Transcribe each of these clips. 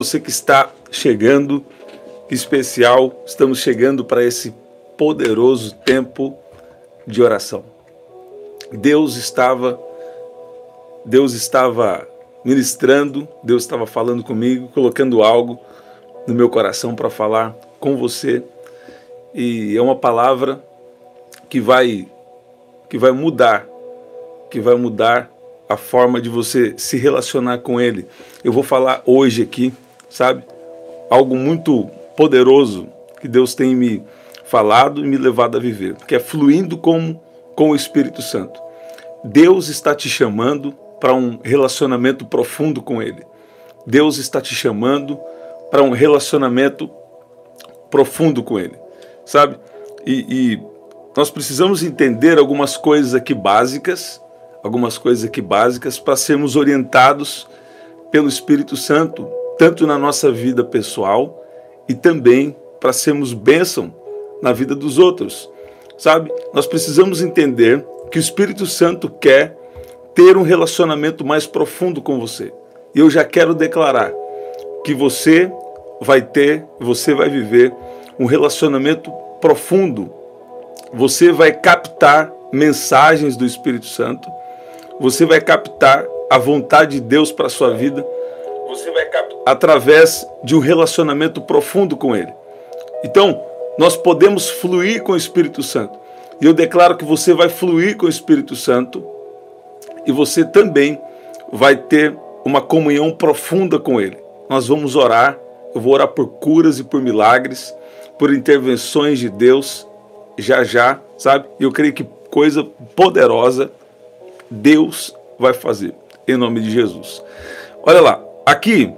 Você que está chegando, que especial, estamos chegando para esse poderoso tempo de oração. Deus estava ministrando, Deus estava falando comigo, colocando algo no meu coração para falar com você. E é uma palavra que vai mudar a forma de você se relacionar com Ele. Eu vou falar hoje aqui, sabe? Algo muito poderoso que Deus tem me falado e me levado a viver, que é fluindo com o Espírito Santo. Deus está te chamando para um relacionamento profundo com Ele. Deus está te chamando para um relacionamento profundo com Ele, sabe? E nós precisamos entender algumas coisas aqui básicas para sermos orientados pelo Espírito Santo, tanto na nossa vida pessoal e também para sermos bênção na vida dos outros, sabe? Nós precisamos entender que o Espírito Santo quer ter um relacionamento mais profundo com você. E eu já quero declarar que você vai viver um relacionamento profundo. Você vai captar mensagens do Espírito Santo. Você vai captar a vontade de Deus para a sua vida. Você vai captar através de um relacionamento profundo com Ele. Então, nós podemos fluir com o Espírito Santo. E eu declaro que você vai fluir com o Espírito Santo e você também vai ter uma comunhão profunda com Ele. Nós vamos orar, eu vou orar por curas e por milagres, por intervenções de Deus, já, sabe? E eu creio que coisa poderosa Deus vai fazer, em nome de Jesus. Olha lá, aqui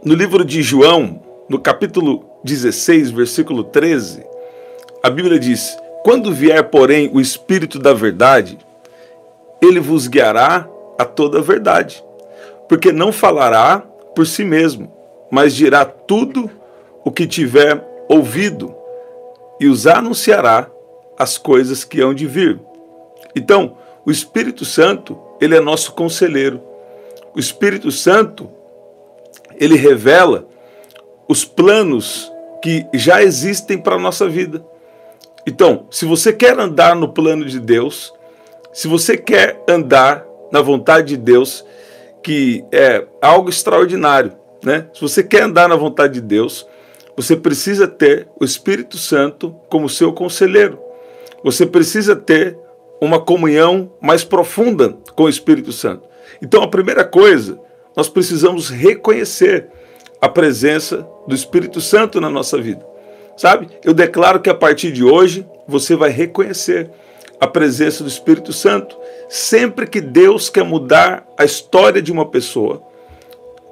no livro de João, no capítulo 16, versículo 13, a Bíblia diz: quando vier, porém, o Espírito da verdade, ele vos guiará a toda a verdade, porque não falará por si mesmo, mas dirá tudo o que tiver ouvido e os anunciará as coisas que hão de vir. Então, o Espírito Santo, ele é nosso conselheiro. O Espírito Santo, ele revela os planos que já existem para a nossa vida. Então, se você quer andar no plano de Deus, se você quer andar na vontade de Deus, que é algo extraordinário, né? Se você quer andar na vontade de Deus, você precisa ter o Espírito Santo como seu conselheiro. Você precisa ter uma comunhão mais profunda com o Espírito Santo. Então, a primeira coisa, nós precisamos reconhecer a presença do Espírito Santo na nossa vida. Sabe? Eu declaro que a partir de hoje, você vai reconhecer a presença do Espírito Santo. Sempre que Deus quer mudar a história de uma pessoa,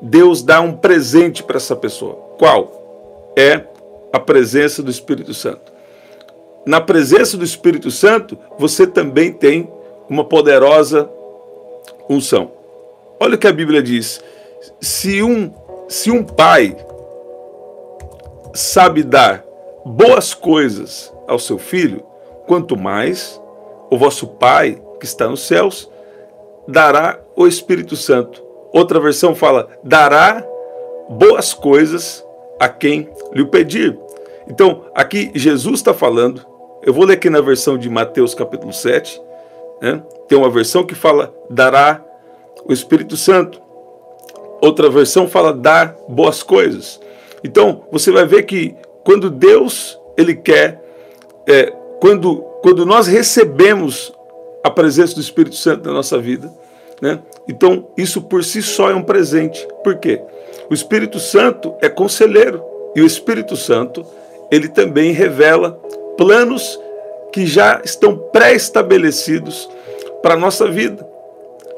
Deus dá um presente para essa pessoa. Qual? É a presença do Espírito Santo. Na presença do Espírito Santo, você também tem uma poderosa unção. Olha o que a Bíblia diz. Se um pai sabe dar boas coisas ao seu filho, quanto mais o vosso Pai que está nos céus dará o Espírito Santo. Outra versão fala, dará boas coisas a quem lhe pedir. Então, aqui Jesus está falando, eu vou ler aqui na versão de Mateus capítulo 7, né? Tem uma versão que fala, dará o Espírito Santo. Outra versão fala, dar boas coisas. Então, você vai ver que quando Deus, ele quer, quando nós recebemos a presença do Espírito Santo na nossa vida, né? Então, isso por si só é um presente. Por quê? O Espírito Santo é conselheiro. E o Espírito Santo, ele também revela planos que já estão pré-estabelecidos para a nossa vida.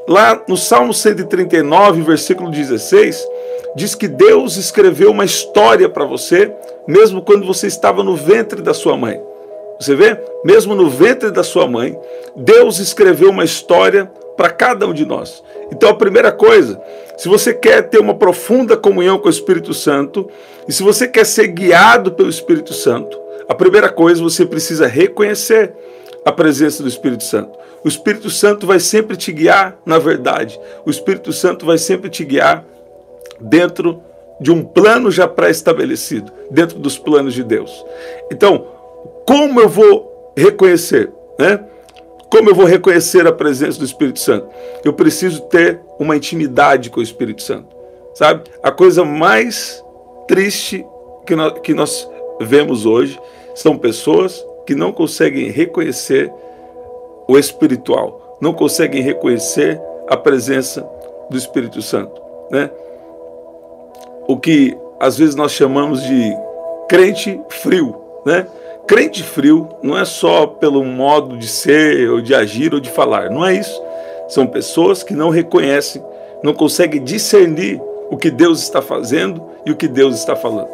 Lá no Salmo 139, versículo 16, diz que Deus escreveu uma história para você, mesmo quando você estava no ventre da sua mãe. Você vê? Mesmo no ventre da sua mãe, Deus escreveu uma história para cada um de nós. Então, a primeira coisa, se você quer ter uma profunda comunhão com o Espírito Santo, e se você quer ser guiado pelo Espírito Santo, a primeira coisa, você precisa reconhecer a presença do Espírito Santo. O Espírito Santo vai sempre te guiar na verdade. O Espírito Santo vai sempre te guiar dentro de um plano já pré-estabelecido, dentro dos planos de Deus. Então, como eu vou reconhecer, né? Como eu vou reconhecer a presença do Espírito Santo? Eu preciso ter uma intimidade com o Espírito Santo, sabe? A coisa mais triste que nós vemos hoje são pessoas que não conseguem reconhecer o espiritual, não conseguem reconhecer a presença do Espírito Santo, né? O que às vezes nós chamamos de crente frio, né? Crente frio não é só pelo modo de ser, ou de agir, ou de falar. Não é isso. São pessoas que não reconhecem, não conseguem discernir o que Deus está fazendo e o que Deus está falando.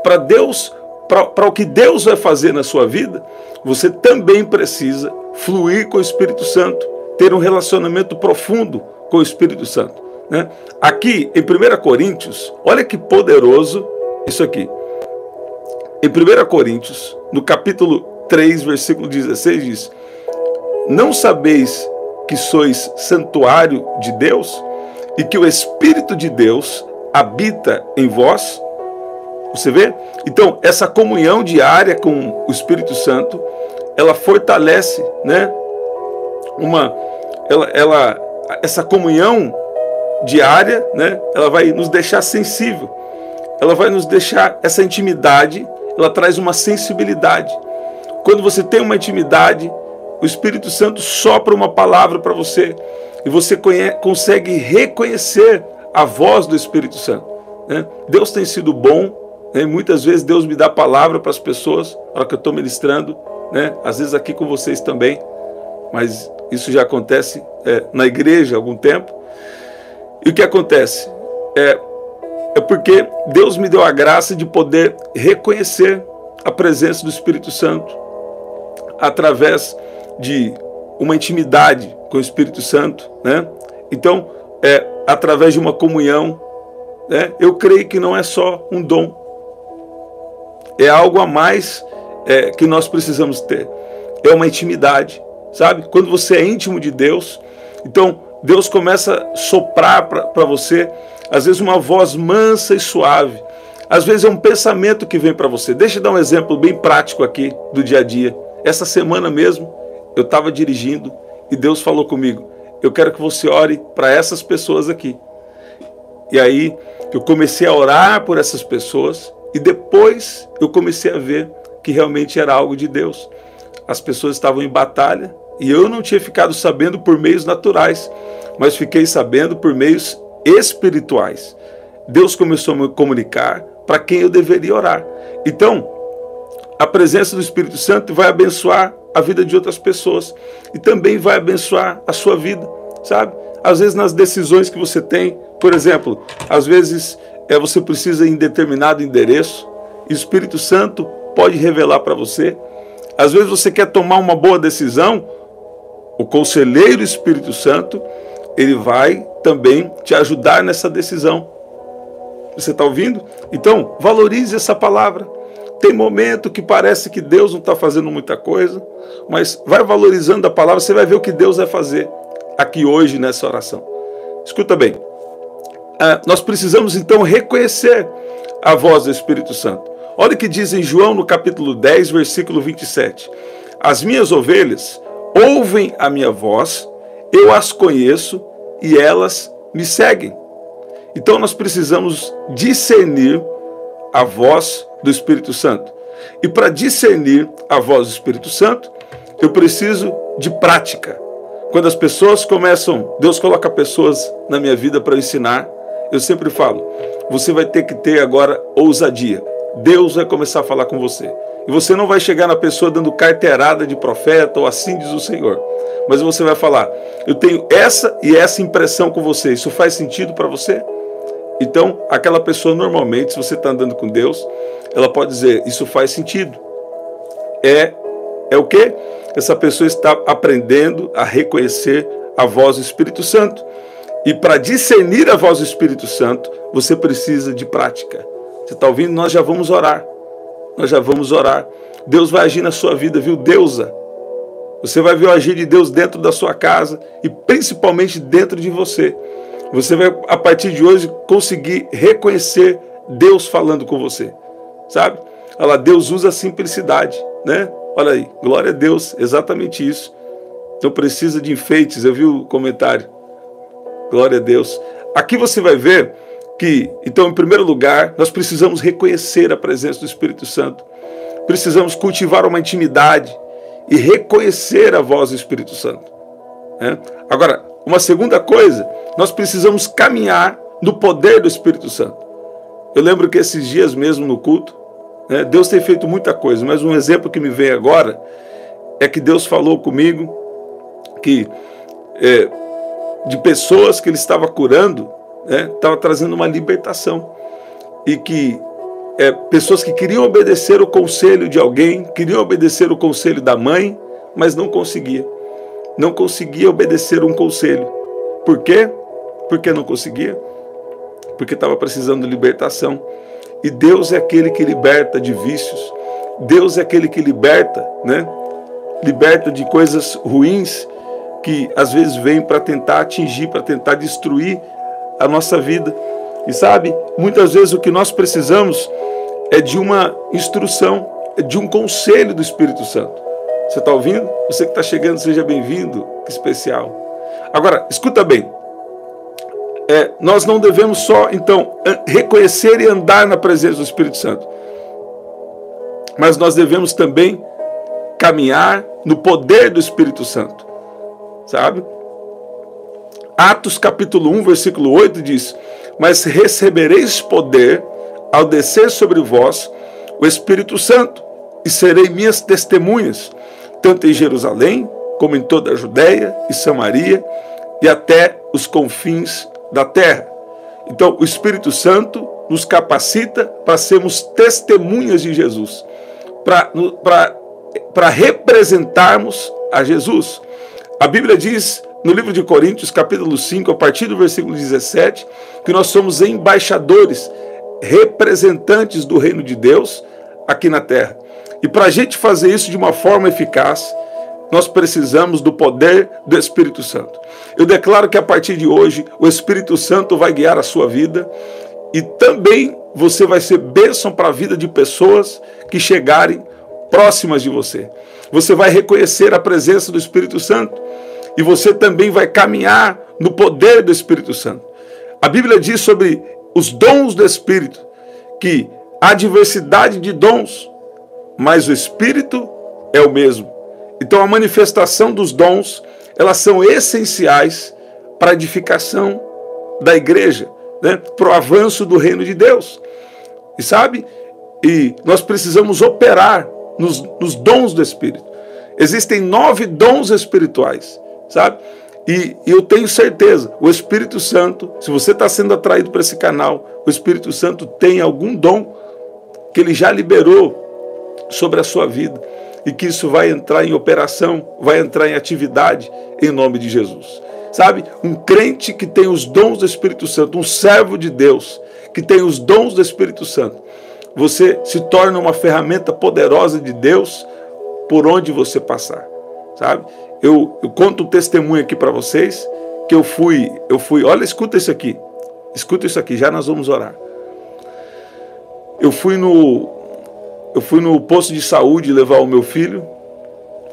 Para o que Deus vai fazer na sua vida, você também precisa fluir com o Espírito Santo, ter um relacionamento profundo com o Espírito Santo, né? Aqui em 1 Coríntios, olha que poderoso isso aqui. Em 1 Coríntios, no capítulo 3, versículo 16, diz: não sabeis que sois santuário de Deus e que o Espírito de Deus habita em vós? Você vê? Então, essa comunhão diária com o Espírito Santo, ela fortalece, né? Essa comunhão diária, né? Ela vai nos deixar sensível. Ela vai nos deixar essa intimidade. Ela traz uma sensibilidade. Quando você tem uma intimidade, o Espírito Santo sopra uma palavra para você e você consegue reconhecer a voz do Espírito Santo, né? Deus tem sido bom, né? Muitas vezes Deus me dá palavra para as pessoas na hora que eu estou ministrando, né? Às vezes aqui com vocês também, mas isso já acontece na igreja há algum tempo. E o que acontece? É porque Deus me deu a graça de poder reconhecer a presença do Espírito Santo através de uma intimidade com o Espírito Santo, né? Então, através de uma comunhão, né? Eu creio que não é só um dom, é algo a mais que nós precisamos ter. É uma intimidade, sabe? Quando você é íntimo de Deus, então Deus começa a soprar para você, às vezes uma voz mansa e suave, às vezes é um pensamento que vem para você. Deixa eu dar um exemplo bem prático aqui do dia a dia. Essa semana mesmo, eu estava dirigindo e Deus falou comigo: eu quero que você ore para essas pessoas aqui. E aí eu comecei a orar por essas pessoas e depois eu comecei a ver que realmente era algo de Deus. As pessoas estavam em batalha e eu não tinha ficado sabendo por meios naturais, mas fiquei sabendo por meios espirituais. Deus começou a me comunicar para quem eu deveria orar. Então, a presença do Espírito Santo vai abençoar a vida de outras pessoas e também vai abençoar a sua vida, sabe? Às vezes nas decisões que você tem, por exemplo, às vezes você precisa ir em determinado endereço e o Espírito Santo pode revelar para você. Às vezes você quer tomar uma boa decisão, o conselheiro Espírito Santo, ele vai também te ajudar nessa decisão. Você está ouvindo? Então, valorize essa palavra. Tem momento que parece que Deus não está fazendo muita coisa, mas vai valorizando a palavra, você vai ver o que Deus vai fazer aqui hoje nessa oração. Escuta bem, nós precisamos então reconhecer a voz do Espírito Santo. Olha o que diz em João no capítulo 10, versículo 27. As minhas ovelhas ouvem a minha voz, eu as conheço e elas me seguem. Então nós precisamos discernir a voz do Espírito Santo. E para discernir a voz do Espírito Santo, eu preciso de prática. Quando as pessoas começam, Deus coloca pessoas na minha vida para ensinar, eu sempre falo: você vai ter que ter agora ousadia. Deus vai começar a falar com você. E você não vai chegar na pessoa dando carteirada de profeta ou assim diz o Senhor. Mas você vai falar: eu tenho essa e essa impressão com você. Isso faz sentido para você? Então, aquela pessoa normalmente, se você está andando com Deus, ela pode dizer: isso faz sentido. É o quê? Essa pessoa está aprendendo a reconhecer a voz do Espírito Santo. E para discernir a voz do Espírito Santo, você precisa de prática. Você está ouvindo? Nós já vamos orar. Nós já vamos orar. Deus vai agir na sua vida, viu? Deusa. Você vai ver o agir de Deus dentro da sua casa e principalmente dentro de você. Você vai, a partir de hoje, conseguir reconhecer Deus falando com você, sabe? Olha lá, Deus usa a simplicidade, né? Olha aí, glória a Deus, exatamente isso. Não precisa de enfeites, eu vi o comentário. Glória a Deus. Aqui você vai ver que, então, em primeiro lugar, nós precisamos reconhecer a presença do Espírito Santo. Precisamos cultivar uma intimidade e reconhecer a voz do Espírito Santo, né? Agora, uma segunda coisa, nós precisamos caminhar no poder do Espírito Santo. Eu lembro que esses dias mesmo no culto, né, Deus tem feito muita coisa, mas um exemplo que me vem agora é que Deus falou comigo que de pessoas que Ele estava curando, né, estava trazendo uma libertação, e que pessoas que queriam obedecer o conselho de alguém, queriam obedecer o conselho da mãe, mas não conseguia obedecer um conselho. Por quê? Porque não conseguia? Porque estava precisando de libertação. E Deus é aquele que liberta de vícios. Deus é aquele que liberta, né? Liberta de coisas ruins que às vezes vêm para tentar atingir, para tentar destruir a nossa vida. E sabe, muitas vezes o que nós precisamos é de uma instrução, é de um conselho do Espírito Santo. Você está ouvindo? Você que está chegando, seja bem-vindo. Que especial. Agora, escuta bem. Nós não devemos só, então, reconhecer e andar na presença do Espírito Santo, mas nós devemos também caminhar no poder do Espírito Santo, sabe? Atos capítulo 1, versículo 8 diz: mas recebereis poder ao descer sobre vós o Espírito Santo, e serei minhas testemunhas, tanto em Jerusalém, como em toda a Judéia e Samaria, e até os confins da terra. Então, o Espírito Santo nos capacita para sermos testemunhas de Jesus, para representarmos a Jesus. A Bíblia diz, no livro de Coríntios, capítulo 5, a partir do versículo 17, que nós somos embaixadores, representantes do reino de Deus aqui na terra. E para a gente fazer isso de uma forma eficaz, nós precisamos do poder do Espírito Santo. Eu declaro que a partir de hoje, o Espírito Santo vai guiar a sua vida, e também você vai ser bênção para a vida de pessoas que chegarem próximas de você. Você vai reconhecer a presença do Espírito Santo, e você também vai caminhar no poder do Espírito Santo. A Bíblia diz sobre os dons do Espírito, que há diversidade de dons, mas o Espírito é o mesmo. Então a manifestação dos dons, elas são essenciais para a edificação da igreja, né? Para o avanço do reino de Deus. E sabe? E nós precisamos operar nos dons do Espírito. Existem 9 dons espirituais, sabe? E eu tenho certeza, o Espírito Santo, se você está sendo atraído para esse canal, o Espírito Santo tem algum dom que ele já liberou sobre a sua vida, e que isso vai entrar em operação, vai entrar em atividade em nome de Jesus. Sabe? Um crente que tem os dons do Espírito Santo, um servo de Deus que tem os dons do Espírito Santo, você se torna uma ferramenta poderosa de Deus por onde você passar, sabe? Eu conto um testemunho aqui para vocês, que eu fui, olha, escuta isso aqui, já nós vamos orar. Eu fui no posto de saúde levar o meu filho,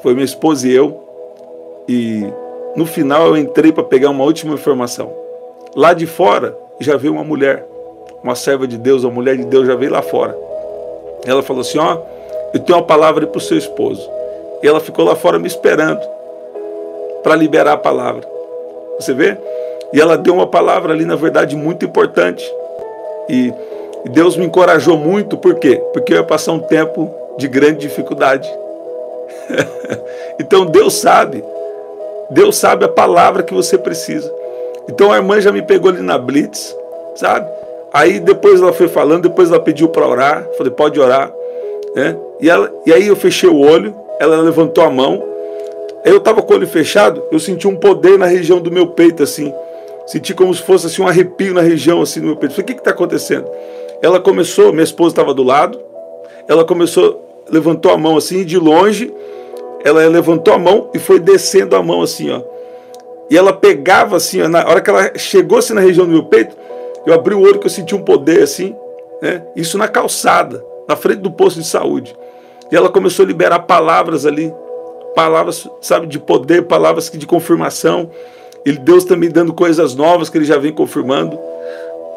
foi minha esposa e eu, e no final eu entrei para pegar uma última informação. Lá de fora já veio uma mulher, uma serva de Deus, uma mulher de Deus já veio lá fora. Ela falou assim, ó, eu tenho uma palavra para o seu esposo. E ela ficou lá fora me esperando para liberar a palavra. Você vê? E ela deu uma palavra ali, na verdade, muito importante. E Deus me encorajou muito, por quê? Porque eu ia passar um tempo de grande dificuldade. Então Deus sabe a palavra que você precisa. Então a irmã já me pegou ali na blitz, sabe? Aí depois ela foi falando, depois ela pediu para orar, falei, pode orar, né? E aí eu fechei o olho, ela levantou a mão, aí eu estava com o olho fechado, eu senti um poder na região do meu peito, assim, senti como se fosse assim, um arrepio na região assim, do meu peito. Falei, o que está acontecendo? Ela começou, minha esposa estava do lado, ela começou, levantou a mão assim, de longe, ela levantou a mão e foi descendo a mão assim, ó. E ela pegava assim, ó, na hora que ela chegou assim na região do meu peito, eu abri o olho que eu senti um poder assim, né? Isso na calçada, na frente do posto de saúde. E ela começou a liberar palavras ali, palavras, sabe, de poder, palavras de confirmação. E Deus também dando coisas novas que Ele já vem confirmando.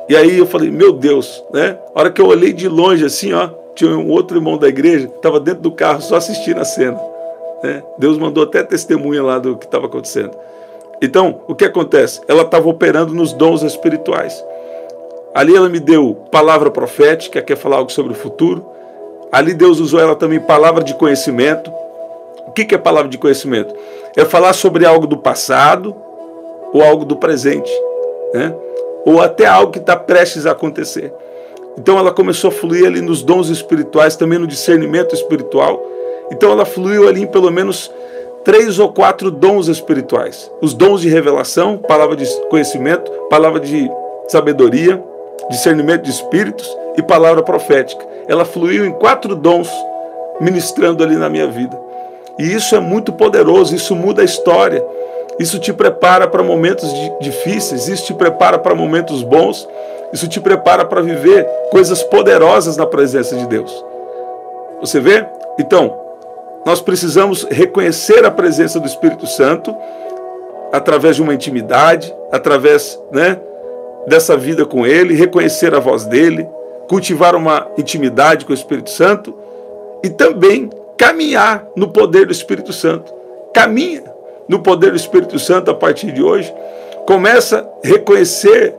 E aí eu falei, meu Deus, né? A hora que eu olhei de longe assim, ó, tinha um outro irmão da igreja que estava dentro do carro só assistindo a cena, né? Deus mandou até testemunha lá do que estava acontecendo. Então, o que acontece? Ela estava operando nos dons espirituais. Ali ela me deu palavra profética, quer falar algo sobre o futuro. Ali Deus usou ela também palavra de conhecimento. O que é palavra de conhecimento? É falar sobre algo do passado ou algo do presente, né? Ou até algo que está prestes a acontecer. Então ela começou a fluir ali nos dons espirituais, também no discernimento espiritual. Então ela fluiu ali em pelo menos 3 ou 4 dons espirituais. Os dons de revelação, palavra de conhecimento, palavra de sabedoria, discernimento de espíritos e palavra profética. Ela fluiu em 4 dons, ministrando ali na minha vida. E isso é muito poderoso, isso muda a história. Isso te prepara para momentos difíceis, isso te prepara para momentos bons, isso te prepara para viver coisas poderosas na presença de Deus. Você vê? Então, nós precisamos reconhecer a presença do Espírito Santo através de uma intimidade, através, né, dessa vida com Ele, reconhecer a voz dEle, cultivar uma intimidade com o Espírito Santo e também caminhar no poder do Espírito Santo. Caminha no poder do Espírito Santo a partir de hoje. Começa a reconhecer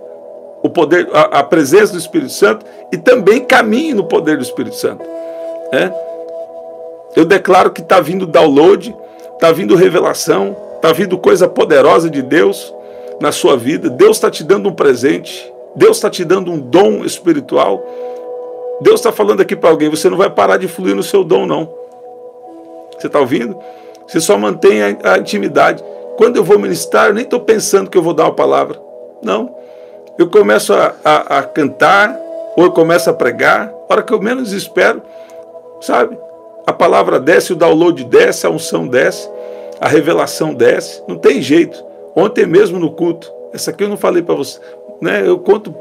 o poder, a presença do Espírito Santo e também caminhe no poder do Espírito Santo. Eu declaro que está vindo download, está vindo revelação, está vindo coisa poderosa de Deus na sua vida. Deus está te dando um presente, Deus está te dando um dom espiritual. Deus está falando aqui para alguém, você não vai parar de fluir no seu dom, não. Você está ouvindo? Você só mantém a intimidade. Quando eu vou ministrar, eu nem estou pensando que eu vou dar uma palavra. Não. Eu começo a cantar, ou eu começo a pregar. A hora que eu menos espero, sabe? A palavra desce, o download desce, a unção desce, a revelação desce. Não tem jeito. Ontem mesmo no culto, essa aqui eu não falei para você, né? Eu conto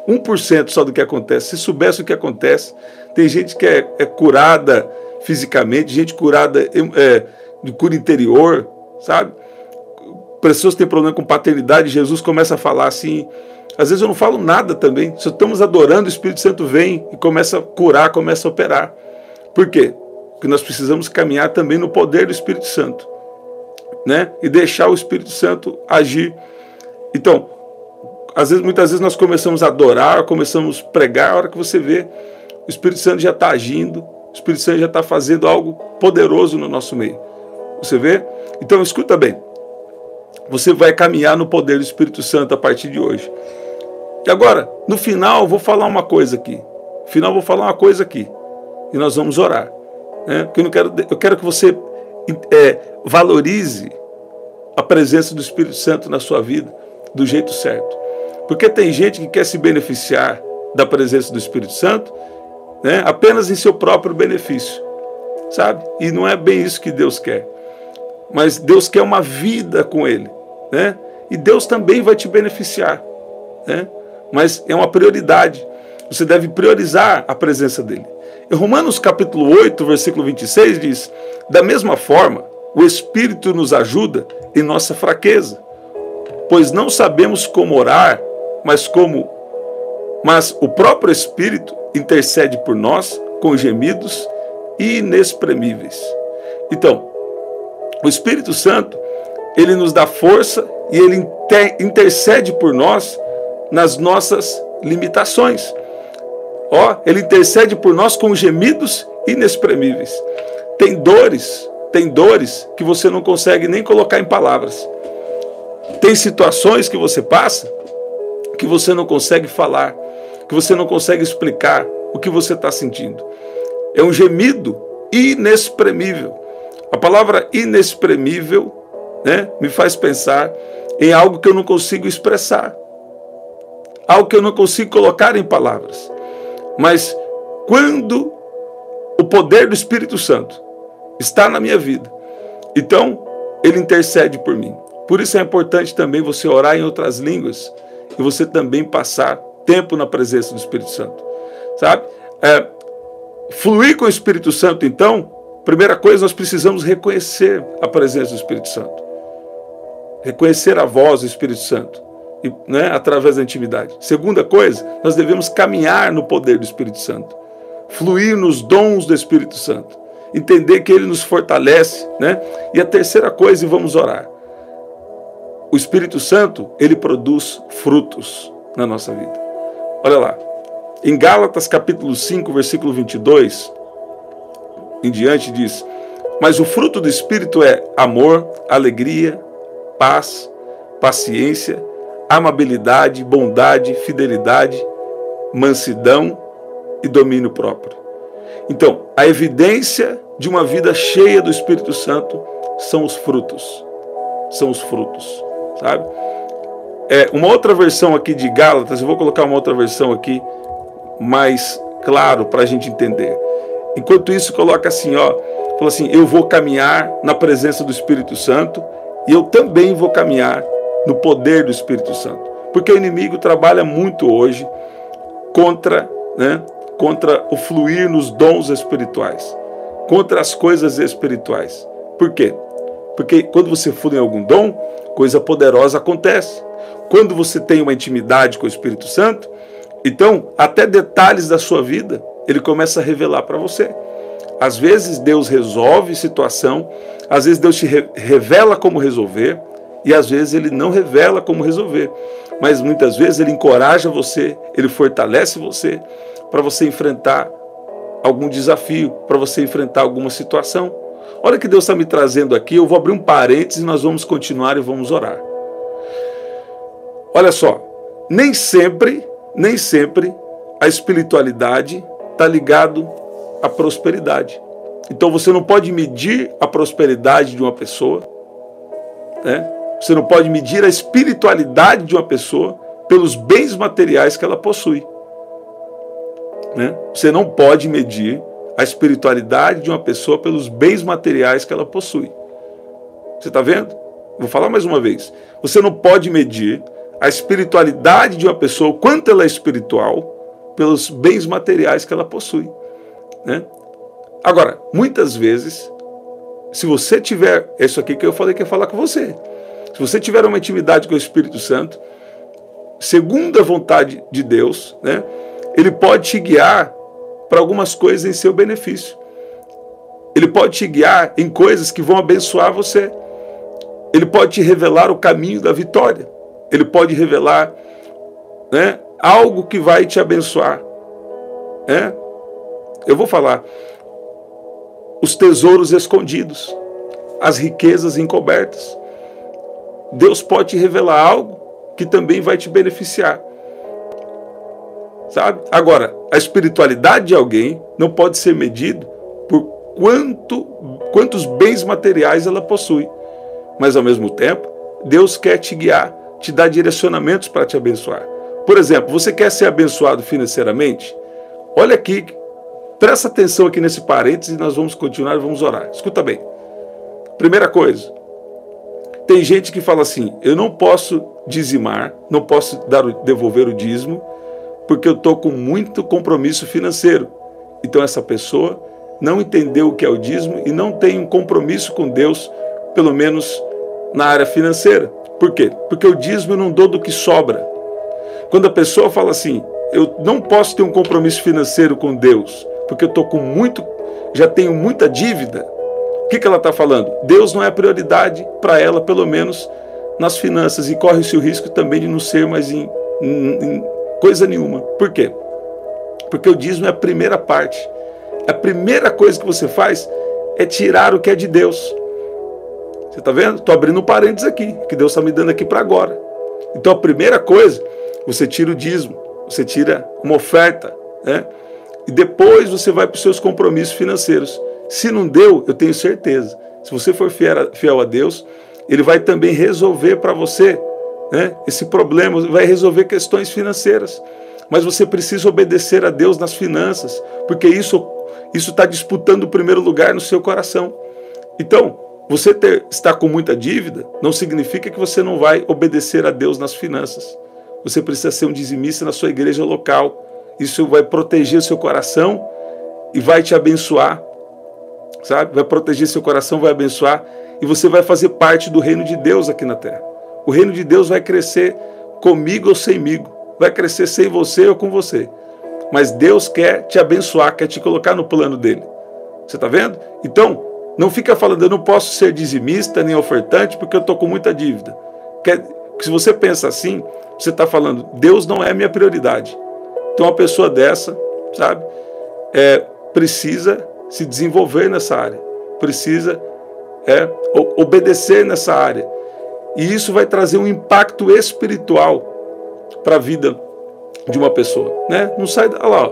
1% só do que acontece. Se soubesse o que acontece, tem gente que é curada fisicamente, gente curada de cura interior, sabe? Pessoas que têm problema com paternidade, Jesus começa a falar assim. Às vezes eu não falo nada também. Se estamos adorando, o Espírito Santo vem e começa a curar, começa a operar. Por quê? Porque nós precisamos caminhar também no poder do Espírito Santo, né? E deixar o Espírito Santo agir. Então, muitas vezes nós começamos a adorar, começamos a pregar, a hora que você vê, o Espírito Santo já está agindo, o Espírito Santo já está fazendo algo poderoso no nosso meio. Você vê? Então, escuta bem. Você vai caminhar no poder do Espírito Santo a partir de hoje. E agora, no final, eu vou falar uma coisa aqui. No final, eu vou falar uma coisa aqui. E nós vamos orar. Né? Porque eu quero que você valorize a presença do Espírito Santo na sua vida do jeito certo. Porque tem gente que quer se beneficiar da presença do Espírito Santo, né, apenas em seu próprio benefício. Sabe? E não é bem isso que Deus quer. Mas Deus quer uma vida com Ele, né? E Deus também vai te beneficiar, né? Mas é uma prioridade. Você deve priorizar a presença dEle. Em Romanos capítulo 8, versículo 26 diz: da mesma forma, o Espírito nos ajuda em nossa fraqueza, pois não sabemos como orar, mas o próprio Espírito intercede por nós com gemidos inexprimíveis. Então, o Espírito Santo, ele nos dá força e ele intercede por nós nas nossas limitações. Ele intercede por nós com gemidos inexprimíveis. Tem dores que você não consegue nem colocar em palavras. Tem situações que você passa que você não consegue falar, que você não consegue explicar o que você está sentindo. É um gemido inexprimível. A palavra inexprimível, né, me faz pensar em algo que eu não consigo expressar, algo que eu não consigo colocar em palavras. Mas quando o poder do Espírito Santo está na minha vida, então ele intercede por mim. Por isso é importante também você orar em outras línguas e você também passar tempo na presença do Espírito Santo. sabe? Fluir com o Espírito Santo, então, primeira coisa, nós precisamos reconhecer a presença do Espírito Santo. Reconhecer a voz do Espírito Santo, né, através da intimidade. Segunda coisa, nós devemos caminhar no poder do Espírito Santo. Fluir nos dons do Espírito Santo. Entender que ele nos fortalece, né? E a terceira coisa, e vamos orar. O Espírito Santo, ele produz frutos na nossa vida. Olha lá. Em Gálatas capítulo 5, versículo 22, em diante diz: mas o fruto do Espírito é amor, alegria, paz, paciência, amabilidade, bondade, fidelidade, mansidão e domínio próprio. Então, a evidência de uma vida cheia do Espírito Santo são os frutos. São os frutos, sabe? Uma outra versão aqui de Gálatas, eu vou colocar uma outra versão aqui, mais claro para a gente entender. Enquanto isso, coloca assim, ó, fala assim: eu vou caminhar na presença do Espírito Santo e eu também vou caminhar no poder do Espírito Santo. Porque o inimigo trabalha muito hoje contra o fluir nos dons espirituais, contra as coisas espirituais. Por quê? Porque quando você flui em algum dom, coisa poderosa acontece. Quando você tem uma intimidade com o Espírito Santo, então, até detalhes da sua vida, ele começa a revelar para você. Às vezes Deus resolve situação, às vezes Deus te revela como resolver, e às vezes ele não revela como resolver. Mas muitas vezes ele encoraja você, ele fortalece você, para você enfrentar algum desafio, para você enfrentar alguma situação. Olha o que Deus está me trazendo aqui, eu vou abrir um parênteses e nós vamos continuar e vamos orar. Olha só, nem sempre a espiritualidade está ligado à prosperidade. Então você não pode medir a prosperidade de uma pessoa, né? Você não pode medir a espiritualidade de uma pessoa pelos bens materiais que ela possui, né? Você não pode medir a espiritualidade de uma pessoa pelos bens materiais que ela possui. Você está vendo? Vou falar mais uma vez. Você não pode medir a espiritualidade de uma pessoa, o quanto ela é espiritual, pelos bens materiais que ela possui, né? Agora, muitas vezes, se você tiver, isso aqui que eu falei que ia falar com você, se você tiver uma intimidade com o Espírito Santo, segundo a vontade de Deus, né, ele pode te guiar para algumas coisas em seu benefício. Ele pode te guiar em coisas que vão abençoar você. Ele pode te revelar o caminho da vitória. Ele pode revelar, né, algo que vai te abençoar. Né? Eu vou falar. Os tesouros escondidos, as riquezas encobertas. Deus pode te revelar algo que também vai te beneficiar. Sabe? Agora, a espiritualidade de alguém não pode ser medido por quantos bens materiais ela possui. Mas, ao mesmo tempo, Deus quer te guiar, te dar direcionamentos para te abençoar. Por exemplo, você quer ser abençoado financeiramente? Olha aqui, presta atenção aqui nesse parênteses e nós vamos continuar e vamos orar. Escuta bem. Primeira coisa, tem gente que fala assim: eu não posso dizimar, não posso devolver o dízimo, porque eu estou com muito compromisso financeiro. Então essa pessoa não entendeu o que é o dízimo e não tem um compromisso com Deus, pelo menos na área financeira. Por quê? Porque o dízimo eu não dou do que sobra. Quando a pessoa fala assim: eu não posso ter um compromisso financeiro com Deus, porque eu estou já tenho muita dívida. O que ela está falando? Deus não é a prioridade para ela, pelo menos nas finanças, e corre-se o risco também de não ser mais em coisa nenhuma. Por quê? Porque o dízimo é a primeira parte. A primeira coisa que você faz é tirar o que é de Deus. Você está vendo? Estou abrindo um parênteses aqui, que Deus está me dando aqui para agora. Então a primeira coisa, você tira o dízimo, você tira uma oferta, né? E depois você vai para os seus compromissos financeiros. Se não deu, eu tenho certeza, se você for fiel a Deus, Ele vai também resolver para você, né, esse problema, vai resolver questões financeiras. Mas você precisa obedecer a Deus nas finanças, porque isso está disputando o primeiro lugar no seu coração. Então, você estar com muita dívida não significa que você não vai obedecer a Deus nas finanças. Você precisa ser um dizimista na sua igreja local isso vai proteger o seu coração e vai te abençoar, sabe? Vai proteger seu coração, vai abençoar, e você vai fazer parte do reino de Deus aqui na terra. O reino de Deus vai crescer comigo ou semigo, vai crescer sem você ou com você. Mas Deus quer te abençoar, quer te colocar no plano dele. Você está vendo? Então, não fica falando, eu não posso ser dizimista nem ofertante porque eu estou com muita dívida. Se você pensa assim, você está falando, Deus não é a minha prioridade. Então, uma pessoa dessa, sabe, precisa se desenvolver nessa área, precisa obedecer nessa área. E isso vai trazer um impacto espiritual para a vida de uma pessoa, né? Não sai, olha lá,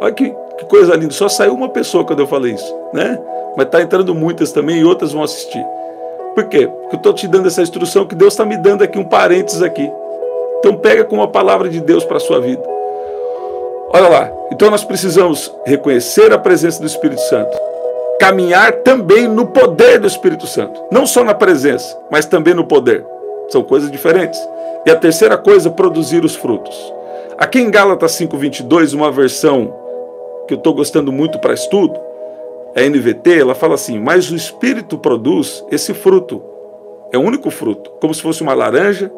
olha que coisa linda, só saiu uma pessoa quando eu falei isso, né? Mas está entrando muitas também e outras vão assistir. Por quê? Porque eu estou te dando essa instrução que Deus está me dando aqui, um parênteses aqui. Então pega como a palavra de Deus para a sua vida. Olha lá, então nós precisamos reconhecer a presença do Espírito Santo, caminhar também no poder do Espírito Santo, não só na presença, mas também no poder. São coisas diferentes. E a terceira coisa, produzir os frutos. Aqui em Gálatas 5:22, uma versão que eu estou gostando muito para estudo, a NVT, ela fala assim, mas o Espírito produz esse fruto, é o único fruto, como se fosse uma laranja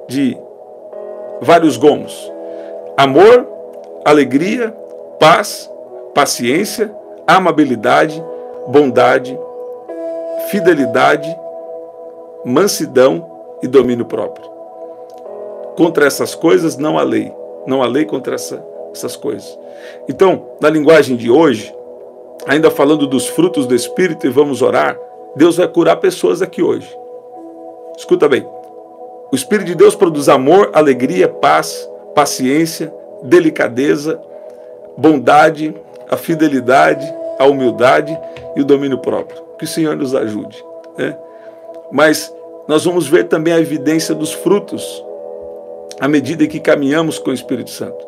de vários gomos. Amor, alegria, paz, paciência, amabilidade, bondade, fidelidade, mansidão e domínio próprio. Contra essas coisas não há lei. Não há lei contra essas coisas. Então, na linguagem de hoje, ainda falando dos frutos do Espírito, e vamos orar, Deus vai curar pessoas aqui hoje. Escuta bem. O Espírito de Deus produz amor, alegria, paz, paciência, delicadeza, bondade, a fidelidade, a humildade e o domínio próprio. Que o Senhor nos ajude, né? Mas nós vamos ver também a evidência dos frutos à medida que caminhamos com o Espírito Santo,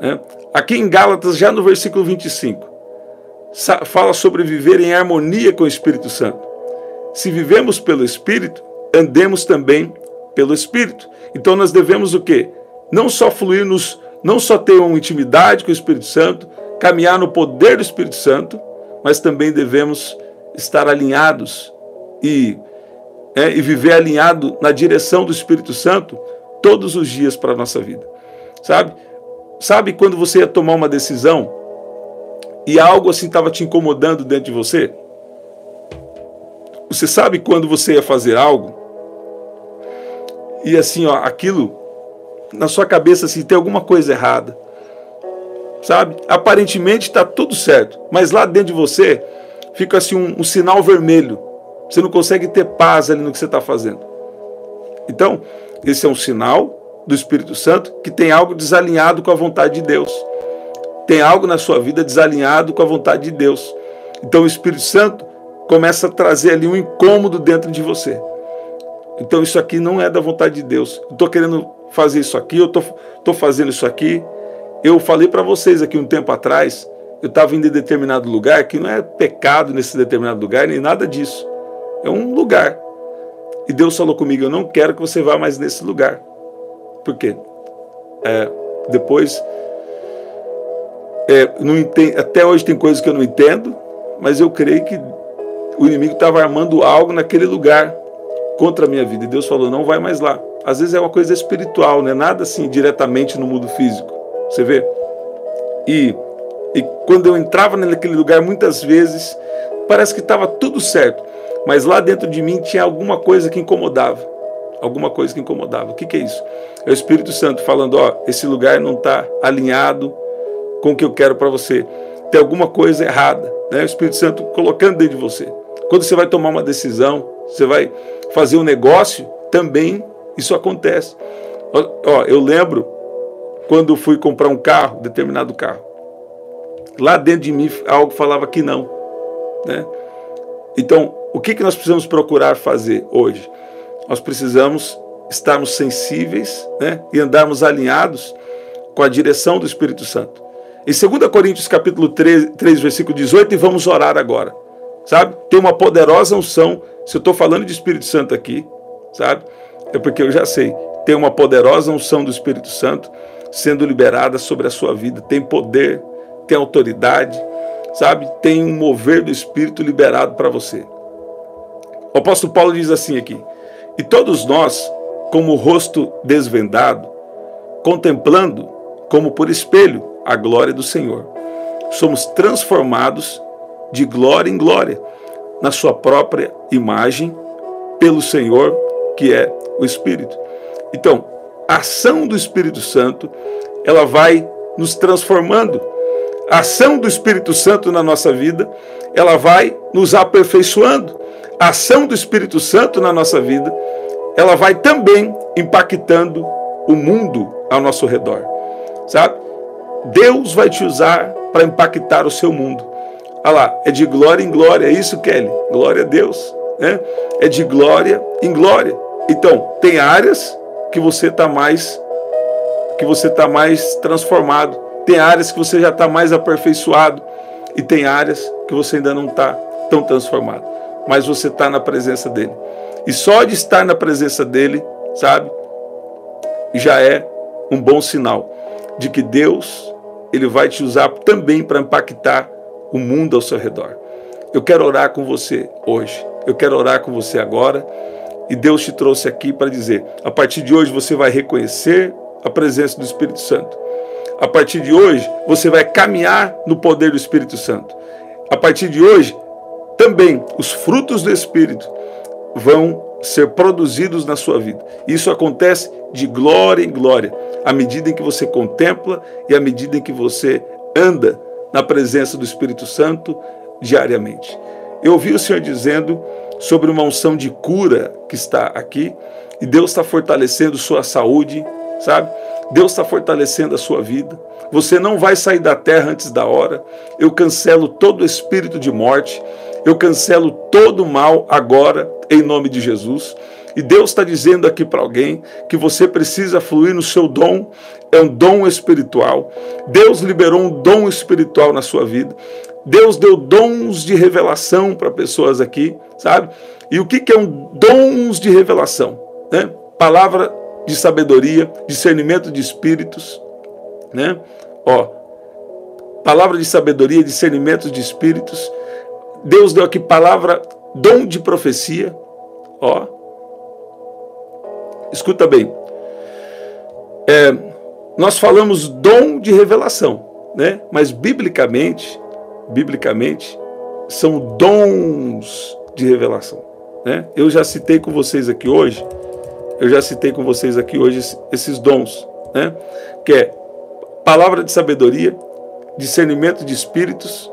né? Aqui em Gálatas, já no versículo 25, fala sobre viver em harmonia com o Espírito Santo. Se vivemos pelo Espírito, andemos também pelo Espírito. Então nós devemos o quê? Não só fluir não só ter uma intimidade com o Espírito Santo, caminhar no poder do Espírito Santo, mas também devemos estar alinhados e viver alinhado na direção do Espírito Santo todos os dias para a nossa vida. Sabe quando você ia tomar uma decisão e algo assim estava te incomodando dentro de você? Você sabe quando você ia fazer algo e assim, aquilo na sua cabeça assim, tem alguma coisa errada, sabe? Aparentemente está tudo certo, mas lá dentro de você fica assim um sinal vermelho. Você não consegue ter paz ali no que você está fazendo. Então, esse é um sinal do Espírito Santo que tem algo desalinhado com a vontade de Deus. Tem algo na sua vida desalinhado com a vontade de Deus. Então o Espírito Santo começa a trazer ali um incômodo dentro de você. Então isso aqui não é da vontade de Deus. Eu estou querendo fazer isso aqui, eu estou fazendo isso aqui. Eu falei para vocês aqui um tempo atrás, eu estava indo em determinado lugar, que não é pecado nesse determinado lugar, nem nada disso. É um lugar. E Deus falou comigo, eu não quero que você vá mais nesse lugar. Por quê? Depois, não entendo, até hoje tem coisas que eu não entendo, mas eu creio que o inimigo estava armando algo naquele lugar contra a minha vida. E Deus falou, não vai mais lá. Às vezes é uma coisa espiritual, não é nada assim diretamente no mundo físico. Você vê? E quando eu entrava naquele lugar, muitas vezes, parece que estava tudo certo. Mas lá dentro de mim tinha alguma coisa que incomodava. Alguma coisa que incomodava. O que é isso? É o Espírito Santo falando, esse lugar não está alinhado com o que eu quero para você. Tem alguma coisa errada, né? O Espírito Santo colocando dentro de você. Quando você vai tomar uma decisão, você vai fazer um negócio, também isso acontece. Eu lembro quando fui comprar um carro, determinado carro. Lá dentro de mim algo falava que não, né? Então, o que nós precisamos procurar fazer hoje? Nós precisamos estarmos sensíveis, né, e andarmos alinhados com a direção do Espírito Santo. Em 2 Coríntios capítulo 3, versículo 18, e vamos orar agora. Sabe? Tem uma poderosa unção. Se eu estou falando de Espírito Santo aqui, sabe? É porque eu já sei. Tem uma poderosa unção do Espírito Santo sendo liberada sobre a sua vida. Tem poder, tem autoridade, sabe? Tem um mover do Espírito liberado para você. O apóstolo Paulo diz assim aqui: e todos nós, como o rosto desvendado, contemplando como por espelho a glória do Senhor, somos transformados de glória em glória na sua própria imagem pelo Senhor, que é o Espírito. Então, a ação do Espírito Santo, ela vai nos transformando. A ação do Espírito Santo na nossa vida, ela vai nos aperfeiçoando. A ação do Espírito Santo na nossa vida, ela vai também impactando o mundo ao nosso redor, sabe? Deus vai te usar para impactar o seu mundo. Olha lá, é de glória em glória, é isso, Kelly? Glória a Deus, né? É de glória em glória. Então, tem áreas que você está mais transformado, tem áreas que você já está mais aperfeiçoado e tem áreas que você ainda não está tão transformado, mas você está na presença dele. E só de estar na presença dele, sabe, já é um bom sinal de que Deus, ele vai te usar também para impactar o mundo ao seu redor. Eu quero orar com você hoje, eu quero orar com você agora, e Deus te trouxe aqui para dizer: a partir de hoje você vai reconhecer a presença do Espírito Santo. A partir de hoje você vai caminhar no poder do Espírito Santo. A partir de hoje também os frutos do Espírito vão ser produzidos na sua vida. Isso acontece de glória em glória, à medida em que você contempla e à medida em que você anda na presença do Espírito Santo diariamente. Eu ouvi o Senhor dizendo sobre uma unção de cura que está aqui, e Deus está fortalecendo sua saúde, sabe? Deus está fortalecendo a sua vida. Você não vai sair da terra antes da hora. Eu cancelo todo espírito de morte, eu cancelo todo mal agora, em nome de Jesus. E Deus está dizendo aqui para alguém que você precisa fluir no seu dom, é um dom espiritual. Deus liberou um dom espiritual na sua vida. Deus deu dons de revelação para pessoas aqui, sabe? E o que é um dons de revelação, né? Palavra de sabedoria, discernimento de espíritos, né? Ó, palavra de sabedoria, discernimento de espíritos. Deus deu aqui palavra, dom de profecia, ó. Escuta bem. Nós falamos dom de revelação, né? Mas biblicamente, são dons de revelação, né? Eu já citei com vocês aqui hoje, esses dons, né? Que é palavra de sabedoria, discernimento de espíritos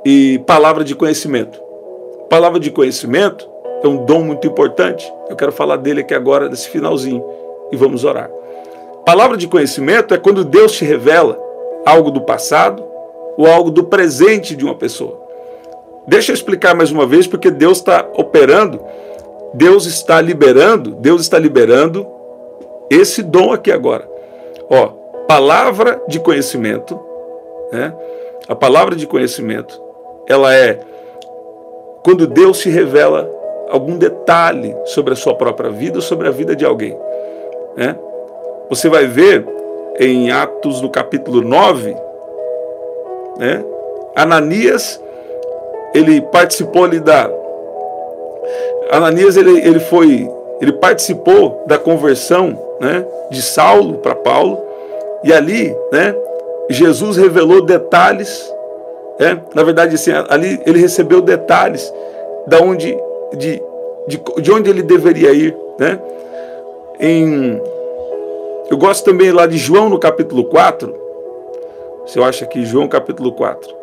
e palavra de conhecimento. Palavra de conhecimento é um dom muito importante. Eu quero falar dele aqui agora, nesse finalzinho, e vamos orar. Palavra de conhecimento é quando Deus te revela algo do passado ou algo do presente de uma pessoa. Deixa eu explicar mais uma vez, porque Deus está operando, Deus está liberando esse dom aqui agora. Ó, palavra de conhecimento, né? A palavra de conhecimento, ela é quando Deus te revela algum detalhe sobre a sua própria vida ou sobre a vida de alguém, né? Você vai ver em Atos, no capítulo 9, né? Ananias, ele participou ali ele participou da conversão, né, de Saulo para Paulo, e ali, né, Jesus revelou detalhes, né? Na verdade, assim, ali ele recebeu detalhes de onde ele deveria ir, né? Eu gosto também lá de João no capítulo 4, você acha que João capítulo 4,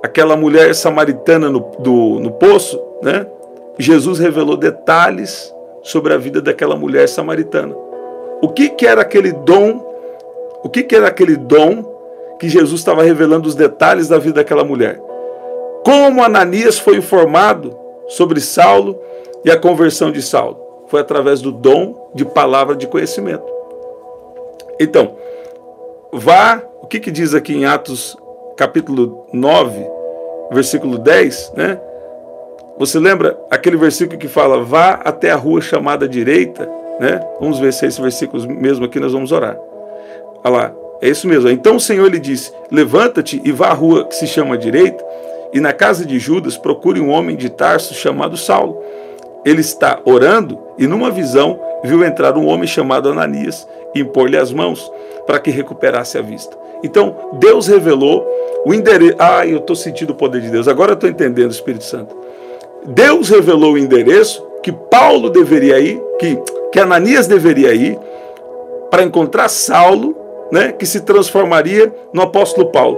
aquela mulher samaritana no poço, né? Jesus revelou detalhes sobre a vida daquela mulher samaritana. O que era aquele dom? O que era aquele dom que Jesus estava revelando os detalhes da vida daquela mulher? Como Ananias foi informado sobre Saulo e a conversão de Saulo? Foi através do dom de palavra de conhecimento. Então, o que diz aqui em Atos capítulo 9, versículo 10, né? Você lembra aquele versículo que fala: vá até a rua chamada direita né? Vamos ver se é esse versículo mesmo aqui, nós vamos orar. Olha lá, é isso mesmo. Então o Senhor lhe disse: levanta-te e vá à rua que se chama direita, e na casa de Judas procure um homem de Tarso chamado Saulo. Ele está orando e numa visão viu entrar um homem chamado Ananias e impor-lhe as mãos para que recuperasse a vista. Então Deus revelou o endereço. Eu estou sentindo o poder de Deus. Agora eu estou entendendo, Espírito Santo. Deus revelou o endereço que Paulo deveria ir, que Ananias deveria ir para encontrar Saulo, né, que se transformaria no apóstolo Paulo.